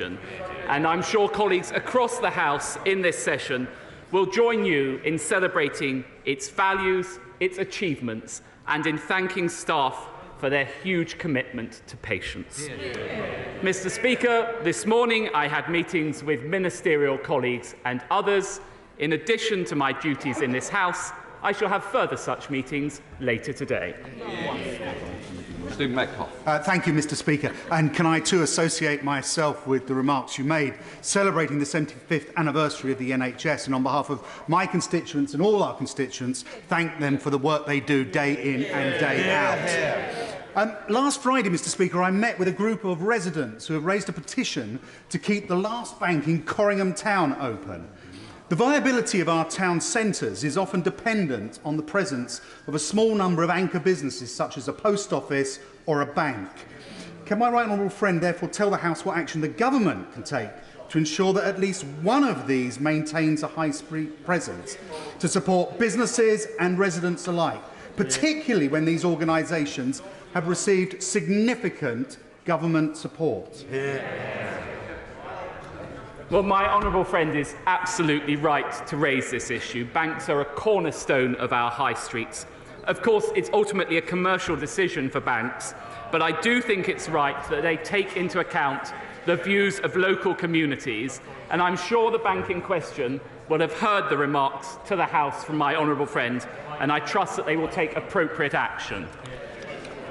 And I'm sure colleagues across the House in this session will join you in celebrating its values, its achievements, and in thanking staff for their huge commitment to patients. Mr. Speaker, this morning I had meetings with ministerial colleagues and others. In addition to my duties in this House, I shall have further such meetings later today. Thank you, Mr. Speaker. And can I too associate myself with the remarks you made, celebrating the 75th anniversary of the NHS, and on behalf of my constituents and all our constituents, thank them for the work they do day in and day out. Last Friday, Mr. Speaker, I met with a group of residents who have raised a petition to keep the last bank in Corringham Town open. The viability of our town centres is often dependent on the presence of a small number of anchor businesses, such as a post office or a bank. Can my right honourable friend therefore tell the House what action the government can take to ensure that at least one of these maintains a high street presence to support businesses and residents alike, particularly when these organisations have received significant government support? Well, my honourable friend is absolutely right to raise this issue. Banks are a cornerstone of our high streets. Of course, it's ultimately a commercial decision for banks, but I do think it's right that they take into account the views of local communities, and I'm sure the bank in question will have heard the remarks to the House from my honourable friend, and I trust that they will take appropriate action.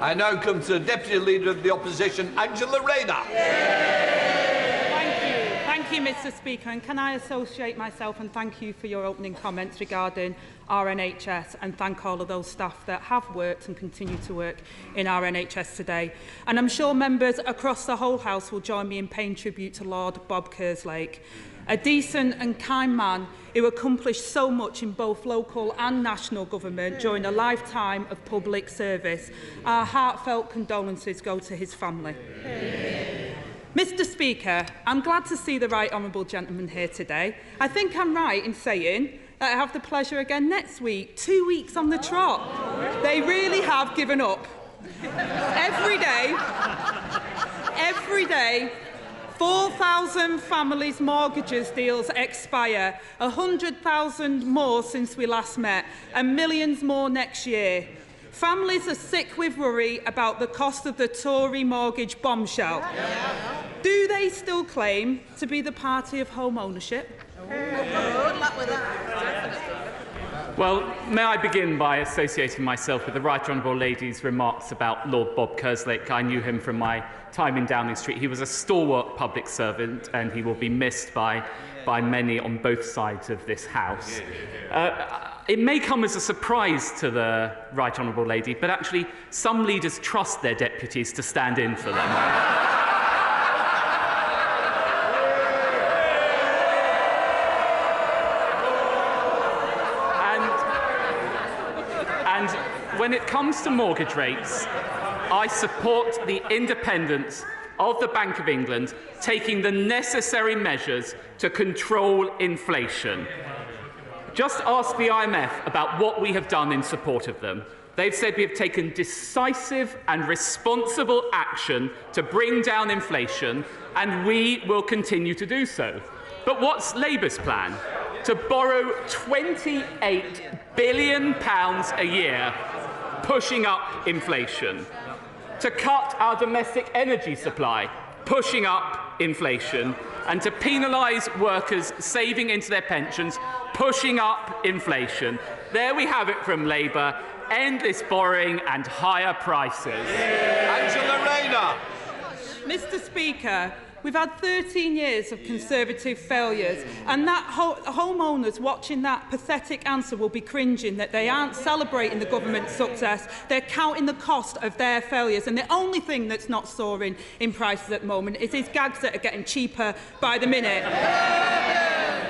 I now come to the Deputy Leader of the Opposition, Angela Rayner. Thank you, Mr. Speaker, and can I associate myself and thank you for your opening comments regarding our NHS, and thank all of those staff that have worked and continue to work in our NHS today. And I'm sure members across the whole House will join me in paying tribute to Lord Bob Kerslake, a decent and kind man who accomplished so much in both local and national government during a lifetime of public service. Our heartfelt condolences go to his family. Mr. Speaker, I'm glad to see the right honourable gentleman here today. I think I'm right in saying that I have the pleasure again next week, 2 weeks on the trot. They really have given up. Every day, 4,000 families' mortgages deals expire, 100,000 more since we last met, and millions more next year. Families are sick with worry about the cost of the Tory mortgage bombshell. Do they still claim to be the party of home ownership? Good luck with that. Well, may I begin by associating myself with the Right Honourable Lady's remarks about Lord Bob Kerslake. I knew him from my time in Downing Street. He was a stalwart public servant, and he will be missed by many on both sides of this House. It may come as a surprise to the Right Honourable Lady, but actually some leaders trust their deputies to stand in for them. And when it comes to mortgage rates, I support the independence of the Bank of England taking the necessary measures to control inflation. Just ask the IMF about what we have done in support of them. They've said we have taken decisive and responsible action to bring down inflation, and we will continue to do so. But what's Labour's plan? To borrow £28 billion a year, pushing up inflation. To cut our domestic energy supply, pushing up inflation, and to penalise workers saving into their pensions, pushing up inflation. There we have it from Labour: endless borrowing and higher prices. Angela Rayner. Mr. Speaker, we've had 13 years of Conservative failures, and that homeowners watching that pathetic answer will be cringing that they aren't celebrating the government's success. They're counting the cost of their failures, and the only thing that's not soaring in prices at the moment is these gags that are getting cheaper by the minute.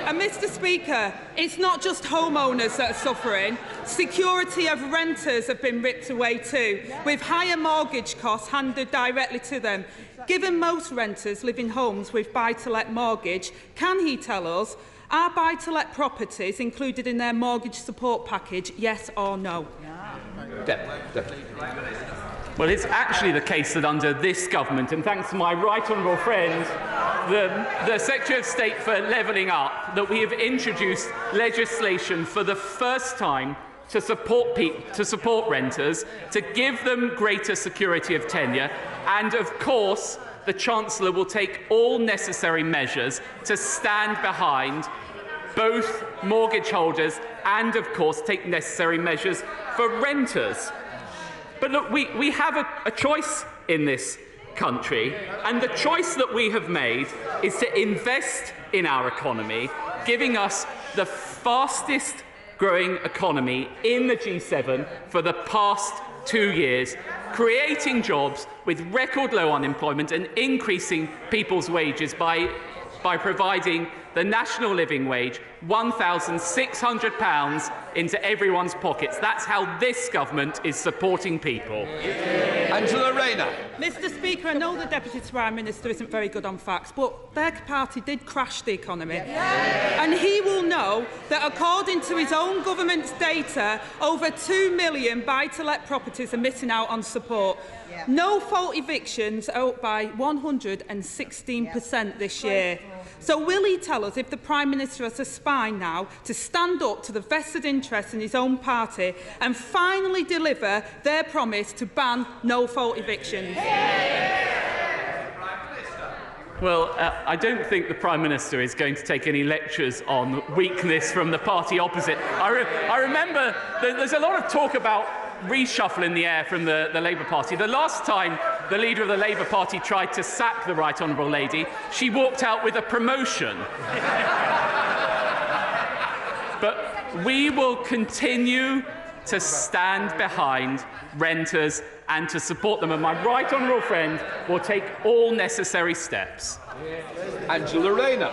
And Mr. Speaker, it's not just homeowners that are suffering. Security of renters have been ripped away too, with higher mortgage costs handed directly to them. Given most renters live in homes with buy-to-let mortgage, can he tell us, are buy-to-let properties included in their mortgage support package, yes or no? Well, it's actually the case that under this government, and thanks to my right honourable friend the Secretary of State for Levelling Up that we have introduced legislation for the first time to support renters, to give them greater security of tenure, and of course the Chancellor will take all necessary measures to stand behind both mortgage holders and of course take necessary measures for renters. But look, we have a choice in this country, and the choice that we have made is to invest in our economy, giving us the fastest growing economy in the G7 for the past 2 years, creating jobs with record low unemployment and increasing people's wages by providing the national living wage, £1,600 into everyone's pockets. That's how this government is supporting people. Angela Rayner. Mr Speaker, I know the Deputy Prime Minister isn't very good on facts, but their party did crash the economy. And he will know that according to his own government's data, over 2 million buy-to-let properties are missing out on support. No-fault evictions are up by 116% this year. So will he tell us if the Prime Minister has a spine now to stand up to the vested interests in his own party and finally deliver their promise to ban no-fault evictions? Well, I don't think the Prime Minister is going to take any lectures on weakness from the party opposite. I remember there's a lot of talk about reshuffle in the air from the Labour Party. The last time the leader of the Labour Party tried to sack the Right Honourable Lady, she walked out with a promotion. But we will continue to stand behind renters and to support them, and my Right Honourable friend will take all necessary steps. Angela Rayner.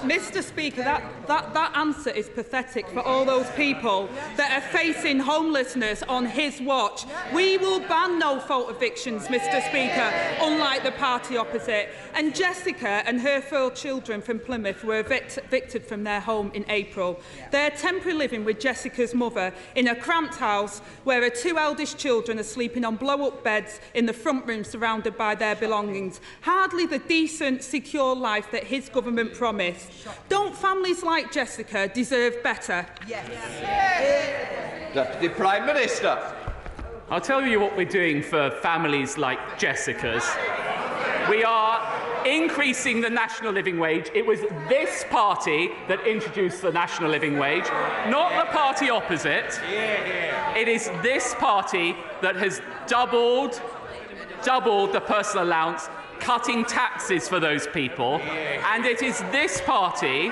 Mr Speaker, that answer is pathetic for all those people that are facing homelessness on his watch. We will ban no-fault evictions, Mr Speaker, unlike the party opposite. And Jessica and her 4 children from Plymouth were evicted from their home in April. They're temporarily living with Jessica's mother in a cramped house where her 2 eldest children are sleeping on blow-up beds in the front room surrounded by their belongings. Hardly the decent, secure life that his government promised. Don't families like Jessica deserve better? Yes. Deputy Prime Minister. I'll tell you what we're doing for families like Jessica's. We are increasing the national living wage. It was this party that introduced the national living wage, not the party opposite. It is this party that has doubled the personal allowance, cutting taxes for those people, and it is this party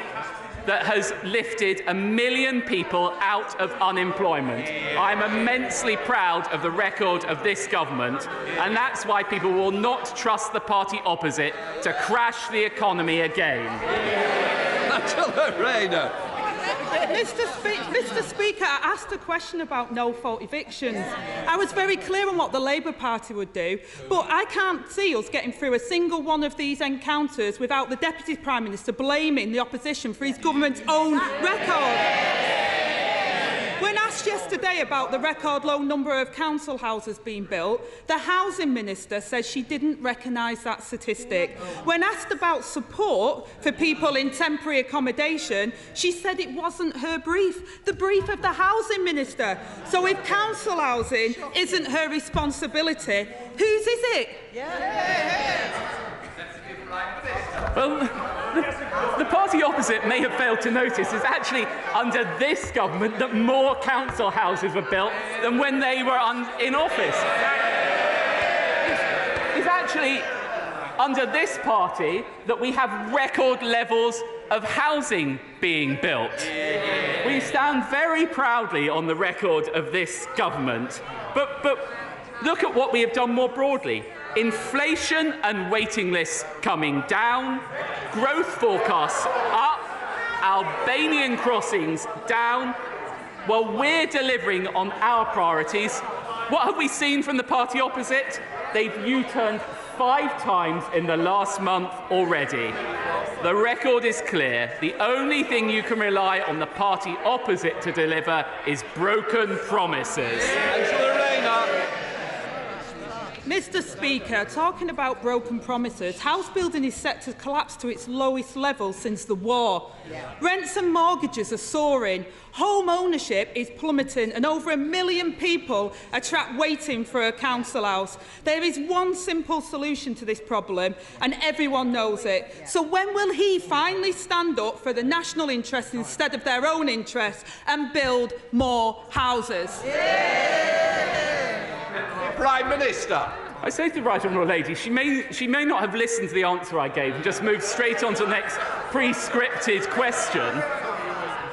that has lifted 1 million people out of unemployment. I'm immensely proud of the record of this government, and that's why people will not trust the party opposite to crash the economy again. Angela Rayner. Mr Speaker, I asked a question about no-fault evictions. I was very clear on what the Labour Party would do, but I can't see us getting through a single one of these encounters without the Deputy Prime Minister blaming the opposition for his government's own record. When asked yesterday about the record low number of council houses being built, the Housing Minister says she didn't recognise that statistic. When asked about support for people in temporary accommodation, she said it wasn't her brief, the brief of the Housing Minister. So if council housing isn't her responsibility, whose is it? Well, the party opposite may have failed to notice it's actually under this government that more council houses were built than when they were in office. It's actually under this party that we have record levels of housing being built. We stand very proudly on the record of this government, but look at what we have done more broadly. Inflation and waiting lists coming down, growth forecasts up, Albanian crossings down. Well, we're delivering on our priorities. What have we seen from the party opposite? They've U-turned 5 times in the last month already. The record is clear. The only thing you can rely on the party opposite to deliver is broken promises. Angela Rayner. Mr. Speaker, talking about broken promises, house building is set to collapse to its lowest level since the war. Rents and mortgages are soaring, home ownership is plummeting, and over 1 million people are trapped waiting for a council house. There is one simple solution to this problem, and everyone knows it. So when will he finally stand up for the national interest instead of their own interests and build more houses? Prime Minister. I say to the Right Honourable Lady, she may not have listened to the answer I gave and just moved straight on to the next pre-scripted question.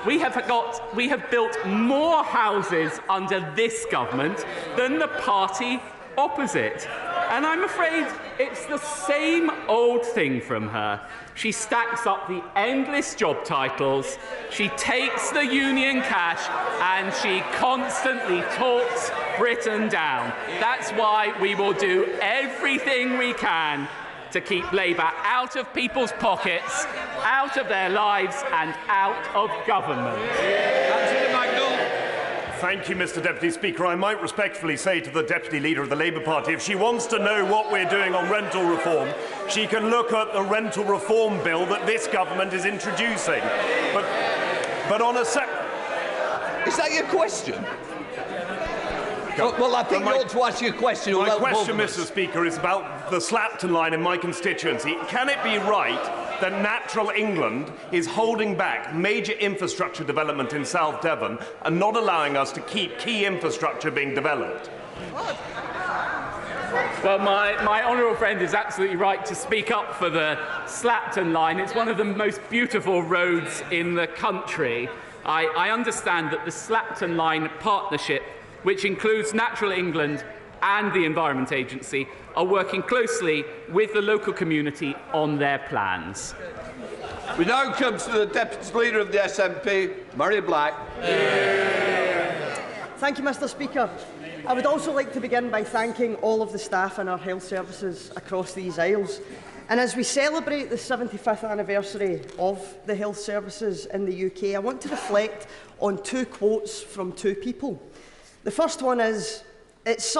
We have built more houses under this government than the party opposite. And I'm afraid it's the same old thing from her. She stacks up the endless job titles, she takes the union cash, and she constantly talks Britain down. That's why we will do everything we can to keep Labour out of people's pockets, out of their lives, and out of government. Thank you, Mr. Deputy Speaker. I might respectfully say to the Deputy Leader of the Labour Party, if she wants to know what we're doing on rental reform, she can look at the rental reform bill that this government is introducing. But on a sec... Is that your question? Well, I think you ought to ask your question. My question, Mr. Speaker, is about the Slapton line in my constituency. Can it be right that Natural England is holding back major infrastructure development in South Devon and not allowing us to keep key infrastructure being developed? Well, my honourable friend is absolutely right to speak up for the Slapton line. It's one of the most beautiful roads in the country. I understand that the Slapton line partnership, which includes Natural England and the Environment Agency, are working closely with the local community on their plans. We now come to the Deputy Leader of the SNP, Murray Black. Thank you, Mr. Speaker. I would also like to begin by thanking all of the staff in our health services across these aisles. And as we celebrate the 75th anniversary of the health services in the UK, I want to reflect on two quotes from two people. The first one is, it's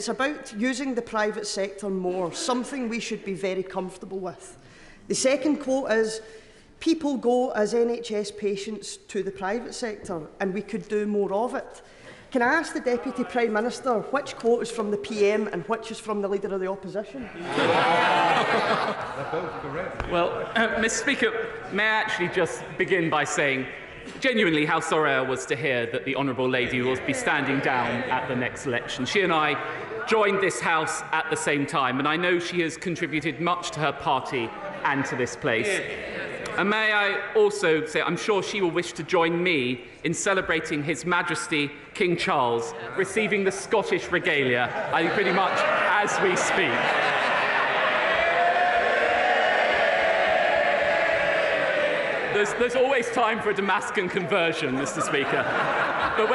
about using the private sector more, something we should be very comfortable with. The second quote is, people go as NHS patients to the private sector and we could do more of it. Can I ask the Deputy Prime Minister which quote is from the PM and which is from the Leader of the Opposition? Well, Mr. Speaker, may I actually just begin by saying genuinely how sorry I was to hear that the Honourable Lady will be standing down at the next election. She and I joined this House at the same time, and I know she has contributed much to her party and to this place. And may I also say I'm sure she will wish to join me in celebrating His Majesty King Charles receiving the Scottish regalia, I think pretty much as we speak. There's always time for a Damascus conversion, Mr. Speaker. But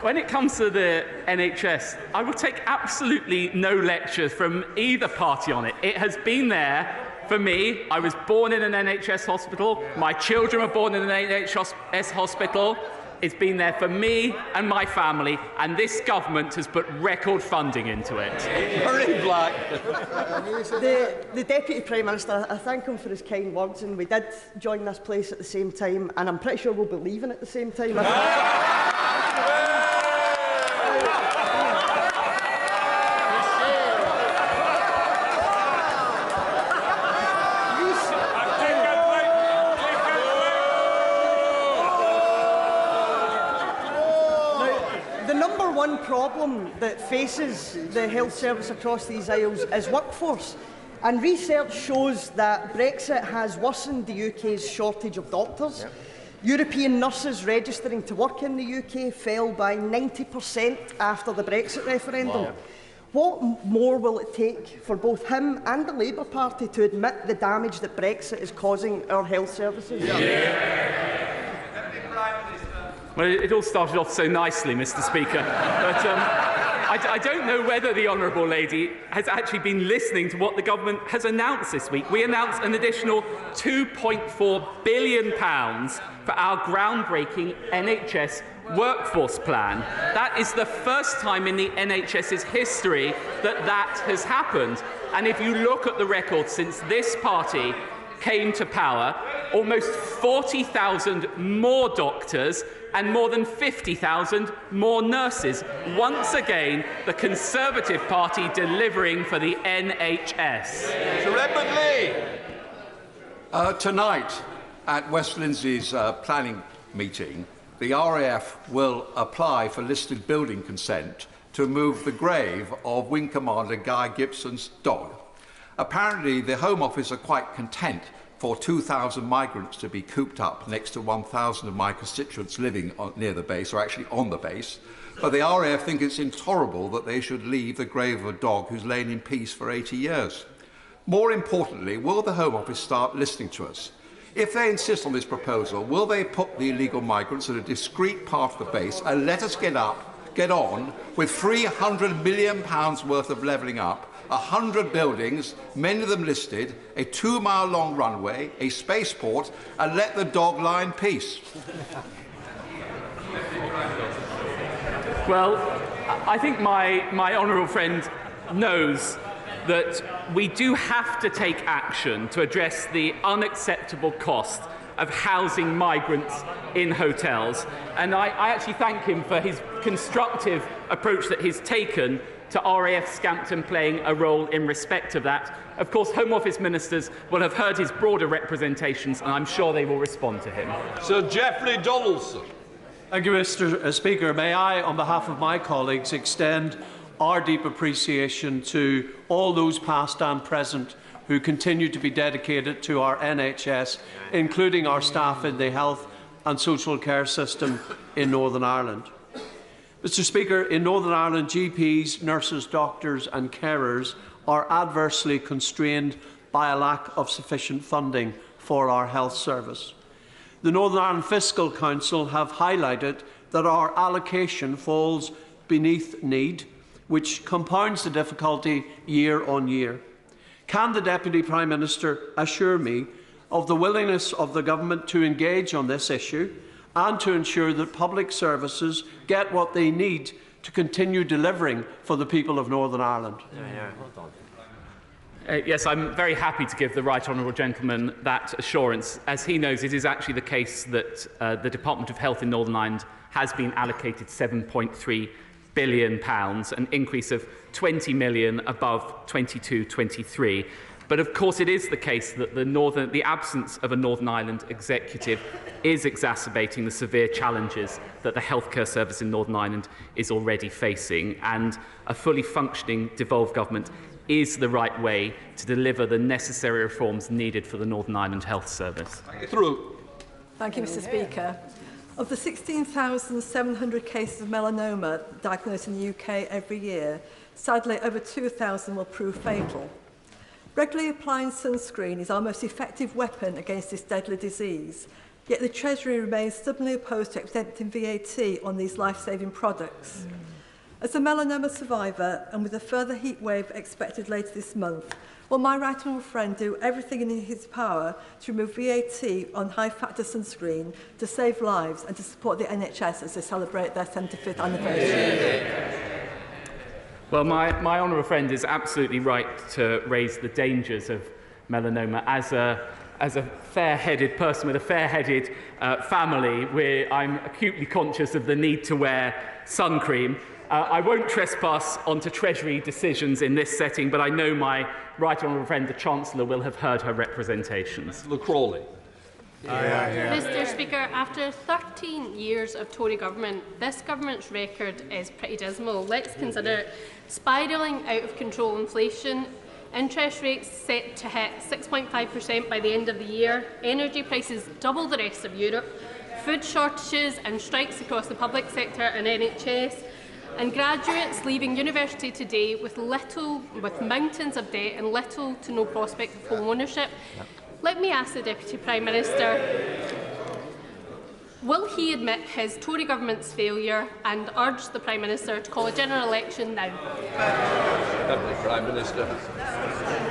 when it comes to the NHS, I will take absolutely no lectures from either party on it. It has been there for me. I was born in an NHS hospital. My children were born in an NHS hospital. It's been there for me and my family, and this government has put record funding into it. Murray Black. The Deputy Prime Minister, I thank him for his kind words, and we did join this place at the same time, and I'm pretty sure we'll be leaving at the same time. One problem that faces the health service across these aisles is workforce. And research shows that Brexit has worsened the UK's shortage of doctors. Yep. European nurses registering to work in the UK fell by 90% after the Brexit referendum. Wow. What more will it take for both him and the Labour Party to admit the damage that Brexit is causing our health services? Well, it all started off so nicely, Mr. Speaker. But I don't know whether the honourable lady has actually been listening to what the government has announced this week. We announced an additional £2.4 billion for our groundbreaking NHS workforce plan. That is the first time in the NHS's history that has happened. And if you look at the record since this party came to power, almost 40,000 more doctors and more than 50,000 more nurses. Once again, the Conservative Party delivering for the NHS. Sir Edmund Lee. Tonight, at West Lindsey's planning meeting, the RAF will apply for listed building consent to move the grave of Wing Commander Guy Gibson's dog. Apparently, the Home Office are quite content for 2,000 migrants to be cooped up next to 1,000 of my constituents living near the base, or actually on the base. But the RAF think it's intolerable that they should leave the grave of a dog who's lain in peace for 80 years. More importantly, will the Home Office start listening to us? If they insist on this proposal, will they put the illegal migrants at a discrete part of the base and let us get on with £300 million worth of levelling up, 100 buildings, many of them listed, a 2-mile-long runway, a spaceport, and let the dog lie in peace? Well, I think my honourable friend knows that we do have to take action to address the unacceptable cost of housing migrants in hotels. And I actually thank him for his constructive approach that he's taken to RAF Scampton playing a role in respect of that. Of course, Home Office ministers will have heard his broader representations, and I'm sure they will respond to him. Sir Geoffrey Donaldson. Thank you, Mr. Speaker. May I, on behalf of my colleagues, extend our deep appreciation to all those past and present who continue to be dedicated to our NHS, including our staff in the health and social care system in Northern Ireland. Mr. Speaker, in Northern Ireland, GPs, nurses, doctors and carers are adversely constrained by a lack of sufficient funding for our health service. The Northern Ireland Fiscal Council have highlighted that our allocation falls beneath need, which compounds the difficulty year on year. Can the Deputy Prime Minister assure me of the willingness of the Government to engage on this issue and to ensure that public services get what they need to continue delivering for the people of Northern Ireland? Yes, I'm very happy to give the right honourable gentleman that assurance. As he knows, it is actually the case that the Department of Health in Northern Ireland has been allocated £7.3 billion, an increase of 20 million above 22-23. But of course it is the case that the absence of a Northern Ireland executive is exacerbating the severe challenges that the healthcare service in Northern Ireland is already facing, and a fully functioning devolved government is the right way to deliver the necessary reforms needed for the Northern Ireland Health Service. Thank you, Mr. Speaker. Of the 16,700 cases of melanoma diagnosed in the UK every year, sadly over 2,000 will prove fatal. Regularly applying sunscreen is our most effective weapon against this deadly disease, yet the Treasury remains stubbornly opposed to exempting VAT on these life-saving products. As a melanoma survivor, and with a further heat wave expected later this month, will my right honourable friend do everything in his power to remove VAT on high-factor sunscreen to save lives and to support the NHS as they celebrate their 75th anniversary? Well, my honourable friend is absolutely right to raise the dangers of melanoma. As a fair-headed person with a fair-headed family, where I'm acutely conscious of the need to wear sun cream. I won't trespass onto Treasury decisions in this setting, but I know my right honourable friend, the Chancellor, will have heard her representations. Crawley. Mr. Speaker, after 13 years of Tory government, this government's record is pretty dismal. Let's consider spiralling out of control inflation, interest rates set to hit 6.5% by the end of the year, energy prices double the rest of Europe, food shortages and strikes across the public sector and NHS, and graduates leaving university today with mountains of debt and little to no prospect of home ownership. Let me ask the Deputy Prime Minister, Will he admit his Tory government's failure and urge the Prime Minister to call a general election now? Prime Minister.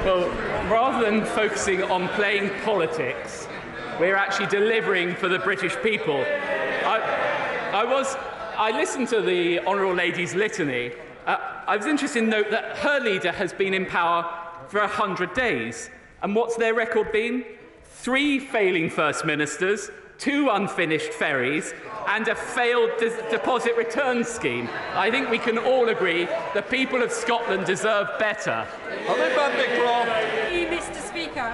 Well, rather than focusing on playing politics, we're actually delivering for the British people. I listened to the Honourable Lady's litany. I was interested to note that her leader has been in power for 100 days. And what's their record been? 3 failing First Ministers, 2 unfinished ferries, and a failed deposit return scheme. I think we can all agree the people of Scotland deserve better. Mr. Speaker,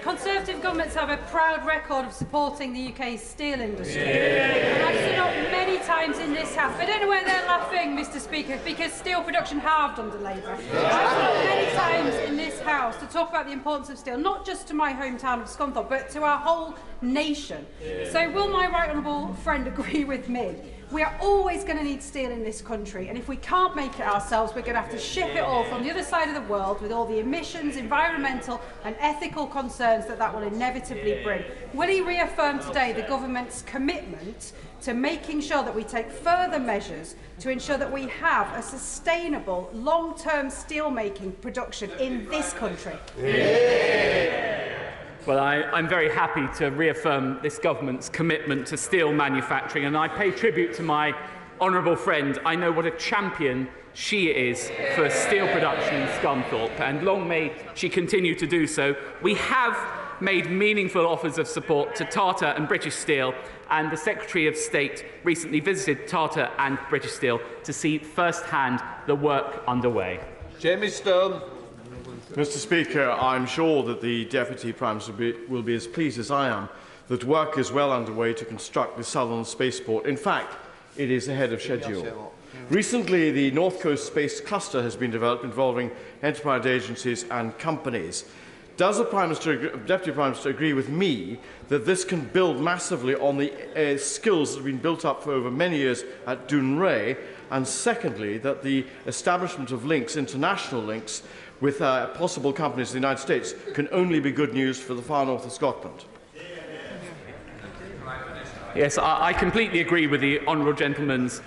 Conservative governments have a proud record of supporting the UK's steel industry. And I've stood up many times in this House. I don't know where they're laughing, Mr. Speaker, because steel production halved under Labour. I've stood up many times in this House to talk about the importance of steel, not just to my hometown of Scunthorpe, but to our whole nation. So will my right honourable friend agree with me? We are always going to need steel in this country, and if we can't make it ourselves, we're going to have to ship it all from the other side of the world with all the emissions, environmental and ethical concerns that will inevitably bring. Will he reaffirm today the government's commitment to making sure that we take further measures to ensure that we have a sustainable, long-term steel-making production in this country? Well, I'm very happy to reaffirm this government's commitment to steel manufacturing, and I pay tribute to my honourable friend. I know what a champion she is for steel production in Scunthorpe, and long may she continue to do so. We have made meaningful offers of support to Tata and British Steel, and the Secretary of State recently visited Tata and British Steel to see firsthand the work underway. Jamie Stone. Mr. Speaker, I'm sure that the Deputy Prime Minister will be as pleased as I am that work is well underway to construct the southern spaceport. In fact, it is ahead of schedule. Recently, the North Coast Space Cluster has been developed involving enterprise agencies and companies. Does the Deputy Prime Minister agree with me that this can build massively on the skills that have been built up for over many years at Dounreay? And secondly, that the establishment of links, international links, with possible companies in the United States can only be good news for the far north of Scotland? Yes, I completely agree with the honourable gentleman's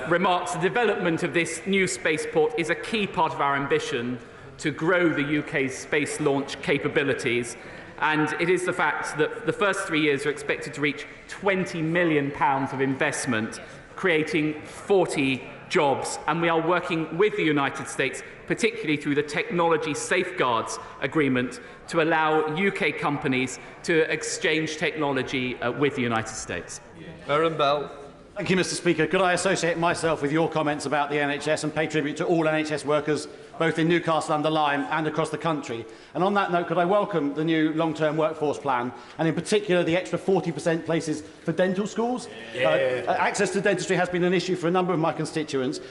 remarks. The development of this new spaceport is a key part of our ambition to grow the UK's space launch capabilities, and it is the fact that the first 3 years are expected to reach £20 million of investment, creating 40 jobs, and we are working with the United States, particularly through the Technology Safeguards Agreement, to allow UK companies to exchange technology with the United States. Aaron Bell. Thank you, Mr. Speaker. Could I associate myself with your comments about the NHS and pay tribute to all NHS workers, both in Newcastle-under-Lyme and across the country? And on that note, could I welcome the new long-term workforce plan, and in particular the extra 40% places for dental schools? Access to dentistry has been an issue for a number of my constituents.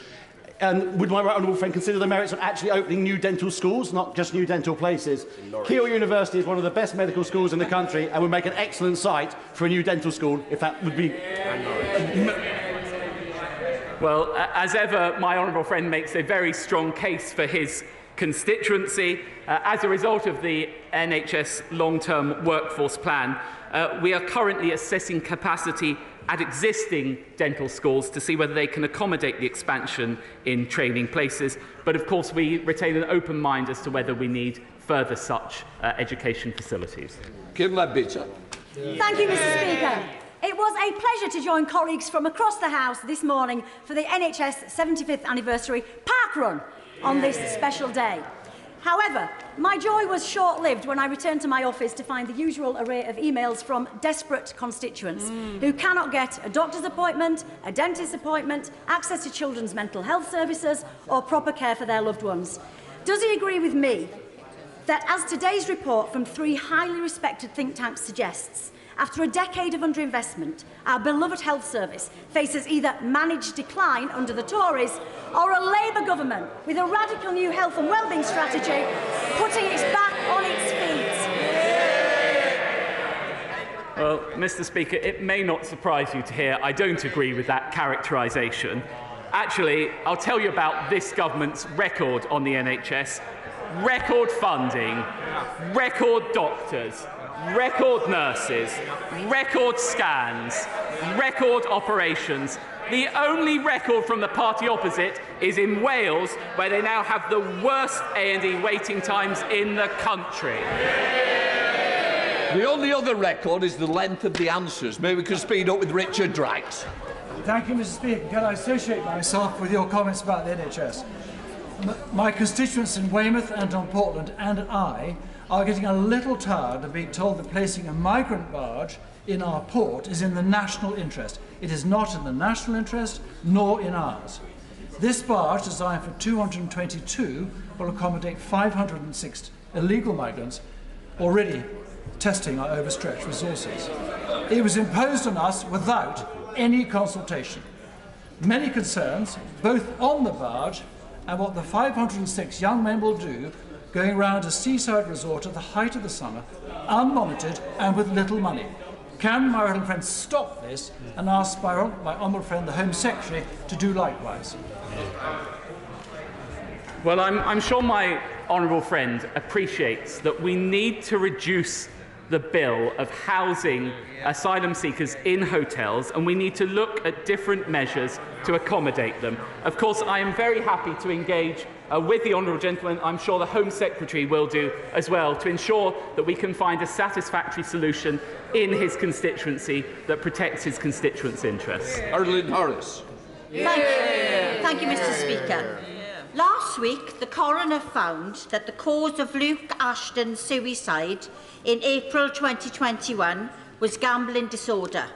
And would my right honourable friend consider the merits of actually opening new dental schools, not just new dental places? Keele University is one of the best medical schools in the country and would make an excellent site for a new dental school if that would be... Well, as ever, my honourable friend makes a very strong case for his constituency. As a result of the NHS long-term workforce plan, we are currently assessing capacity at existing dental schools to see whether they can accommodate the expansion in training places. But of course, we retain an open mind as to whether we need further such education facilities. Thank you, Mr. Speaker. It was a pleasure to join colleagues from across the House this morning for the NHS 75th anniversary park run on this special day. However, my joy was short-lived when I returned to my office to find the usual array of emails from desperate constituents who cannot get a doctor's appointment, a dentist's appointment, access to children's mental health services or proper care for their loved ones. Does he agree with me that, as today's report from 3 highly respected think tanks suggests, after a decade of underinvestment, our beloved health service faces either managed decline under the Tories or a Labour government with a radical new health and wellbeing strategy putting its back on its feet? Well, Mr. Speaker, it may not surprise you to hear I don't agree with that characterisation. Actually, I'll tell you about this government's record on the NHS. record funding, record doctors, record nurses, record scans, record operations. The only record from the party opposite is in Wales, where they now have the worst A&E waiting times in the country. The only other record is the length of the answers. Maybe we could speed up with Richard Drax. Thank you, Mr. Speaker. Can I associate myself with your comments about the NHS? My constituents in Weymouth and on Portland and I are getting a little tired of being told that placing a migrant barge in our port is in the national interest. It is not in the national interest, nor in ours. This barge, designed for 222, will accommodate 506 illegal migrants, already testing our overstretched resources. It was imposed on us without any consultation. Many concerns, both on the barge and what the 506 young men will do going around a seaside resort at the height of the summer, unmonitored and with little money. Can my honourable friend stop this and ask my honourable friend, the Home Secretary, to do likewise? Well, I'm sure my honourable friend appreciates that we need to reduce the bill of housing asylum seekers in hotels, and we need to look at different measures to accommodate them. Of course, I am very happy to engage with the honourable gentleman. I'm sure the Home Secretary will do as well, to ensure that we can find a satisfactory solution in his constituency that protects his constituents' interests. Arlene Harris. Thank you, Mr. Speaker. Last week, the coroner found that the cause of Luke Ashton's suicide in April 2021 was gambling disorder.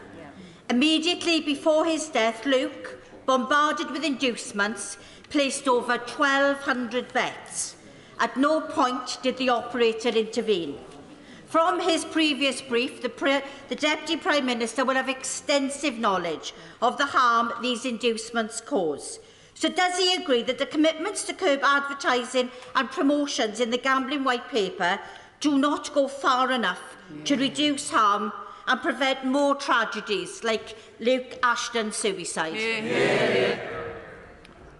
Immediately before his death, Luke, bombarded with inducements, placed over 1,200 bets. At no point did the operator intervene. From his previous brief, the Deputy Prime Minister will have extensive knowledge of the harm these inducements cause. So does he agree that the commitments to curb advertising and promotions in the gambling white paper do not go far enough to reduce harm and prevent more tragedies like Luke Ashton's suicide?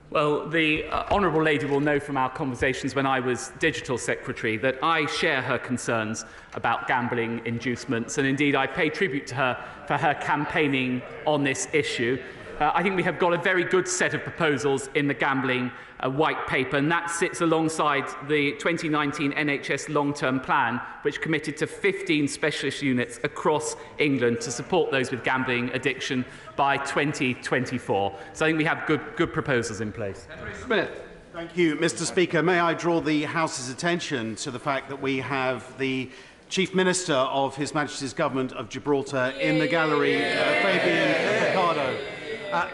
Well, the Honourable Lady will know from our conversations when I was Digital Secretary that I share her concerns about gambling inducements, and indeed I pay tribute to her for her campaigning on this issue. I think we have got a very good set of proposals in the gambling white paper, and that sits alongside the 2019 NHS long-term plan, which committed to 15 specialist units across England to support those with gambling addiction by 2024. So I think we have good proposals in place. Smith. Thank you, Mr. Speaker. May I draw the House's attention to the fact that we have the Chief Minister of His Majesty's Government of Gibraltar in the gallery, Fabian Picardo.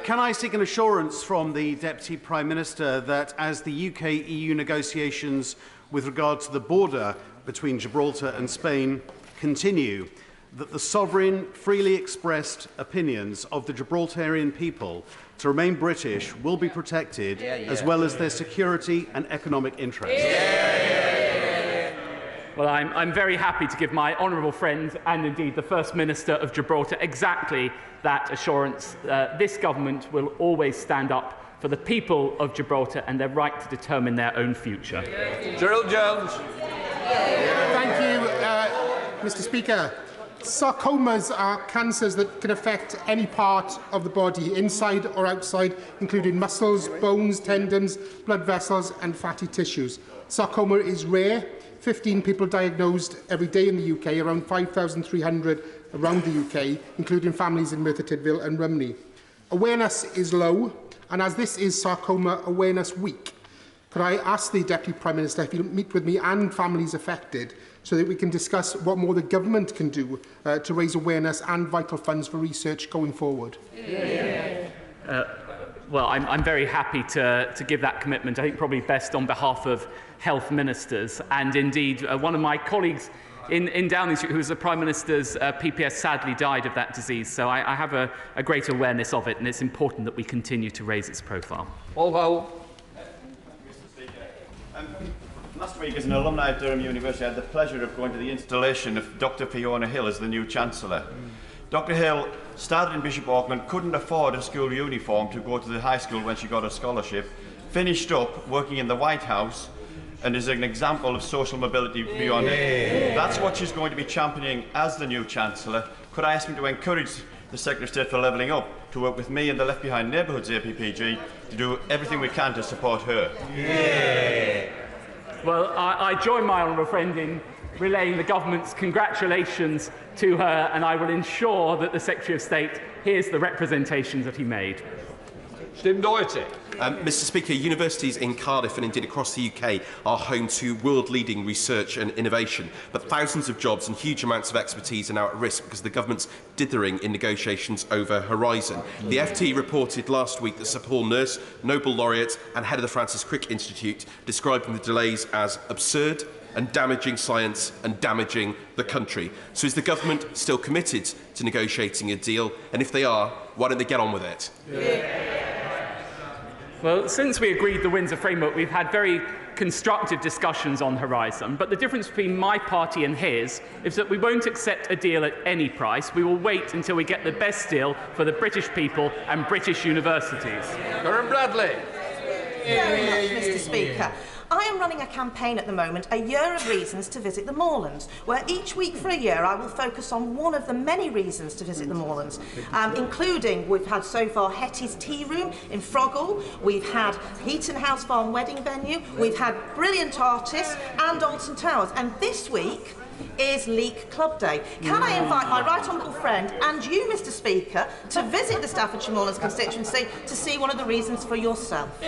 Can I seek an assurance from the Deputy Prime Minister that as the UK-EU negotiations with regard to the border between Gibraltar and Spain continue, that the sovereign, freely expressed opinions of the Gibraltarian people to remain British will be protected, as well as their security and economic interests? Well, I'm very happy to give my honourable friend and indeed the First Minister of Gibraltar exactly that assurance. This government will always stand up for the people of Gibraltar and their right to determine their own future. Gerald Jones. Thank you, Mr. Speaker. Sarcomas are cancers that can affect any part of the body, inside or outside, including muscles, bones, tendons, blood vessels and fatty tissues. Sarcoma is rare. 15 people diagnosed every day in the UK, around 5,300 around the UK, including families in Merthyr Tydfil and Rumney. Awareness is low, and as this is Sarcoma Awareness Week, could I ask the Deputy Prime Minister if he'll meet with me and families affected so that we can discuss what more the government can do to raise awareness and vital funds for research going forward? Well, I'm very happy to give that commitment. I think probably best on behalf of health ministers. And indeed, one of my colleagues in Downing Street, who was the Prime Minister's PPS, sadly died of that disease. So I have a great awareness of it, and it's important that we continue to raise its profile. Mr. Speaker, last week, as an alumni of Durham University, I had the pleasure of going to the installation of Dr. Fiona Hill as the new Chancellor. Dr. Hill started in Bishop Auckland, couldn't afford a school uniform to go to the high school when she got a scholarship, finished up working in the White House, and is an example of social mobility beyond it. That's what she's going to be championing as the new Chancellor. Could I ask me to encourage the Secretary of State for Levelling Up to work with me and the Left Behind Neighbourhoods APPG to do everything we can to support her? Well, I join my honourable friend in relaying the government's congratulations to her, and I will ensure that the Secretary of State hears the representations that he made. Tim Doherty. Mr Speaker, universities in Cardiff and indeed across the UK are home to world-leading research and innovation, but thousands of jobs and huge amounts of expertise are now at risk because of the government's dithering in negotiations over Horizon. The FT reported last week that Sir Paul Nurse, Nobel laureate and head of the Francis Crick Institute, describing the delays as absurd and damaging science and damaging the country. So is the government still committed to negotiating a deal? And if they are, why don't they get on with it? Well, since we agreed the Windsor Framework, we've had very constructive discussions on Horizon, but the difference between my party and his is that we won't accept a deal at any price. We will wait until we get the best deal for the British people and British universities. Karen Bradley. Very much, Mr Speaker. I am running a campaign at the moment, A Year of Reasons to Visit the Moorlands, where each week for a year I will focus on one of the many reasons to visit the Moorlands, including we've had so far Hetty's Tea Room in Froggle, we've had Heaton House Farm Wedding Venue, we've had brilliant artists and Alton Towers, and this week is Leek Club Day. Can I invite my right honourable friend and you, Mr Speaker, to visit the Staffordshire Moorlands constituency to see one of the reasons for yourself?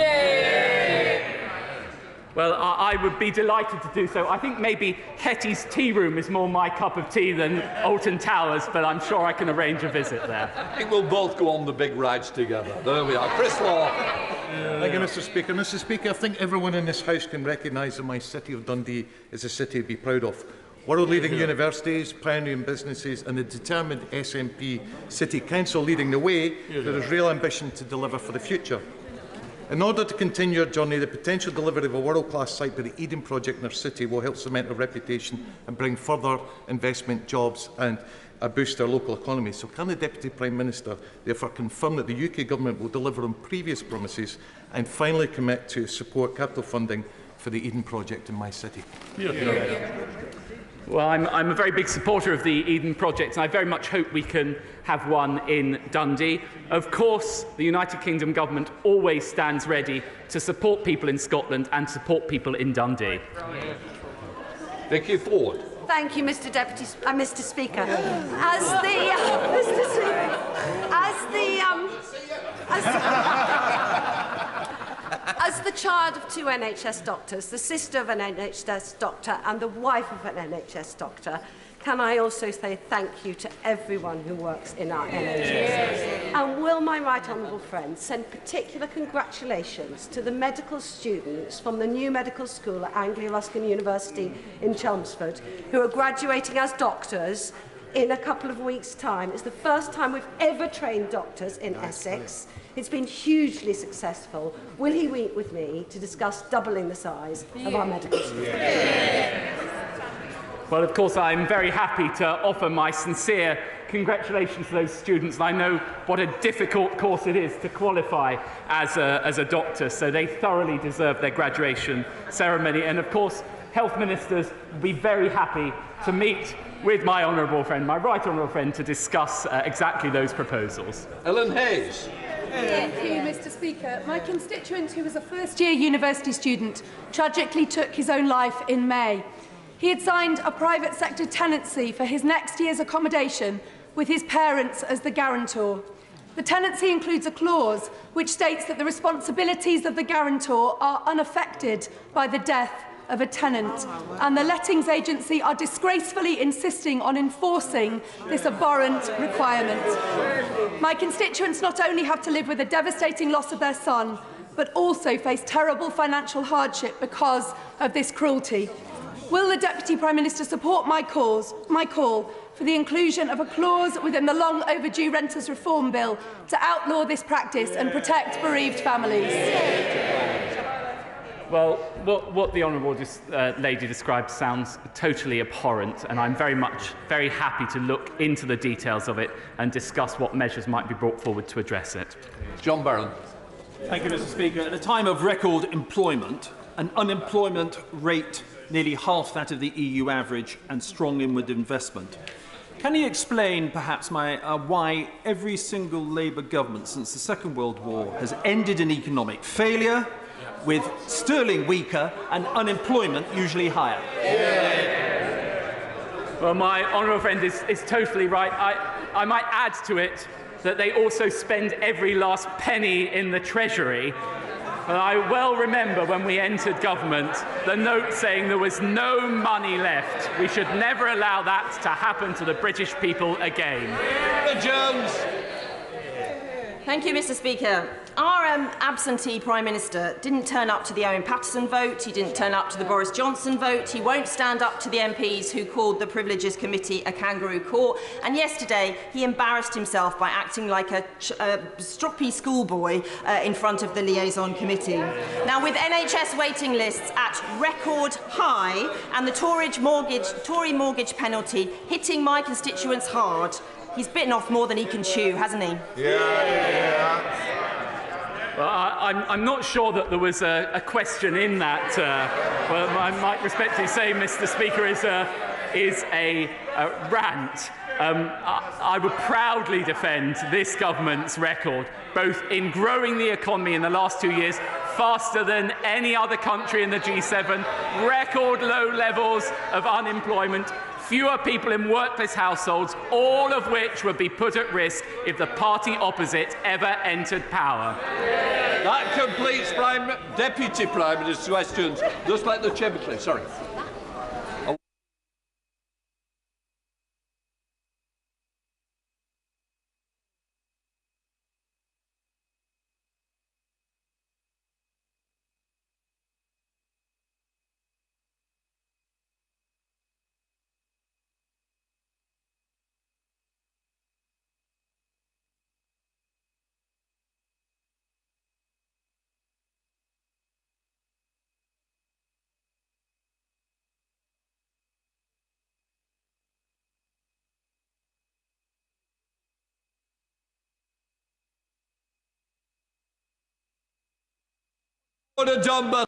Well, I would be delighted to do so. I think maybe Hetty's Tea Room is more my cup of tea than Alton Towers, but I'm sure I can arrange a visit there. I think we'll both go on the big rides together. There we are. Chris Law. Thank you, Mr Speaker. Mr Speaker, I think everyone in this House can recognise that my city of Dundee is a city to be proud of. World-leading universities, pioneering businesses and a determined SNP City Council leading the way, there is real ambition to deliver for the future. In order to continue our journey, the potential delivery of a world-class site by the Eden project in our city will help cement our reputation and bring further investment, jobs and boost our local economy. So can the Deputy Prime Minister therefore confirm that the UK Government will deliver on previous promises and finally commit to support capital funding for the Eden project in my city? Well, I'm a very big supporter of the Eden project, and I very much hope we can have one in Dundee. Of course, the United Kingdom Government always stands ready to support people in Scotland and support people in Dundee. Vicky Ford. Thank you, Mr. Speaker. As the child of two NHS doctors, the sister of an NHS doctor and the wife of an NHS doctor, can I also say thank you to everyone who works in our NHS? And will my right honourable friend send particular congratulations to the medical students from the new medical school at Anglia Ruskin University in Chelmsford who are graduating as doctors in a couple of weeks' time. It's the first time we've ever trained doctors in Essex. It's been hugely successful. Will he meet with me to discuss doubling the size of our medical school? Well, of course, I'm very happy to offer my sincere congratulations to those students. And I know what a difficult course it is to qualify as a doctor, so they thoroughly deserve their graduation ceremony. And of course, health ministers will be very happy to meet with my honourable friend, my right honourable friend, to discuss exactly those proposals. Ellen Hayes. Thank you, Mr. Speaker. My constituent, who was a first-year university student, tragically took his own life in May. He had signed a private sector tenancy for his next year's accommodation with his parents as the guarantor. The tenancy includes a clause which states that the responsibilities of the guarantor are unaffected by the death of a tenant, and the lettings agency are disgracefully insisting on enforcing this abhorrent requirement. My constituents not only have to live with the devastating loss of their son, but also face terrible financial hardship because of this cruelty. Will the Deputy Prime Minister support my call for the inclusion of a clause within the long overdue Renters Reform Bill to outlaw this practice and protect bereaved families? Well, what the Honourable lady described sounds totally abhorrent, and I'm very happy to look into the details of it and discuss what measures might be brought forward to address it. John Barron. Thank you, Mr. Speaker. At a time of record employment, an unemployment rate nearly half that of the EU average, and strong inward investment. Can you explain, perhaps, why every single Labour government since the Second World War has ended in economic failure, with sterling weaker and unemployment usually higher? Well, my honourable friend is totally right. I might add to it that they also spend every last penny in the Treasury. And I well remember when we entered government, the note saying there was no money left. We should never allow that to happen to the British people again. Jones. Thank you, Mr. Speaker. Our absentee Prime Minister didn't turn up to the Owen Paterson vote, he didn't turn up to the Boris Johnson vote, he won't stand up to the MPs who called the Privileges Committee a kangaroo court, and yesterday he embarrassed himself by acting like a stroppy schoolboy in front of the Liaison Committee. Now, with NHS waiting lists at record high and the Tory mortgage penalty hitting my constituents hard, he's bitten off more than he can chew, hasn't he? Yeah. Well, I'm not sure that there was a question in that. Well, I might respectfully say, Mr. Speaker, is a rant. I would proudly defend this government's record, both in growing the economy in the last 2 years, faster than any other country in the G7, record low levels of unemployment, fewer people in workless households, all of which would be put at risk if the party opposite ever entered power. That completes Deputy Prime Minister's questions. Just like the Chamber, please. Sorry. Order, John.